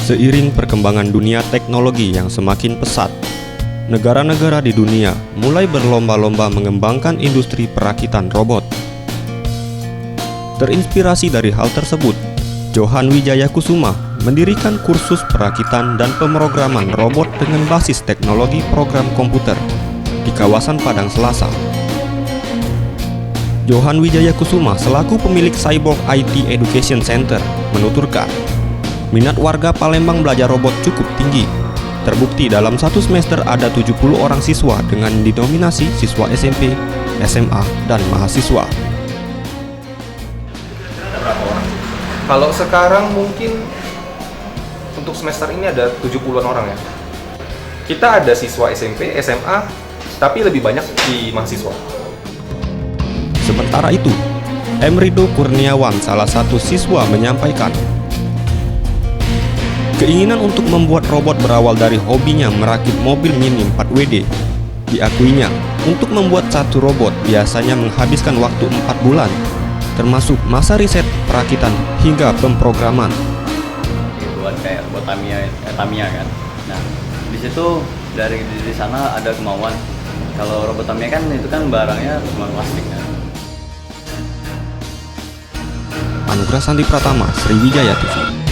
Seiring perkembangan dunia teknologi yang semakin pesat, negara-negara di dunia mulai berlomba-lomba mengembangkan industri perakitan robot. Terinspirasi dari hal tersebut, Johan Wijaya Kusuma mendirikan kursus perakitan dan pemrograman robot dengan basis teknologi program komputer di kawasan Padang Selasa. Johan Wijaya Kusuma selaku pemilik Cyborg IT Education Center menuturkan, minat warga Palembang belajar robot cukup tinggi. Terbukti dalam satu semester ada 70 orang siswa dengan didominasi siswa SMP, SMA, dan mahasiswa. Kalau sekarang mungkin untuk semester ini ada 70-an orang ya. Kita ada siswa SMP, SMA, tapi lebih banyak di mahasiswa. Sementara itu, Emrido Kurniawan, salah satu siswa, menyampaikan, keinginan untuk membuat robot berawal dari hobinya merakit mobil Mini 4WD. Diakuinya, untuk membuat satu robot biasanya menghabiskan waktu 4 bulan, termasuk masa riset, perakitan, hingga pemrograman. Buat kayak buat Tamiya kan. Nah, di situ dari sana ada kemauan. Kalau robot Tamiya kan itu kan barangnya cuma plastik kan. Anugrah Sandi Pratama, Sriwijaya TV.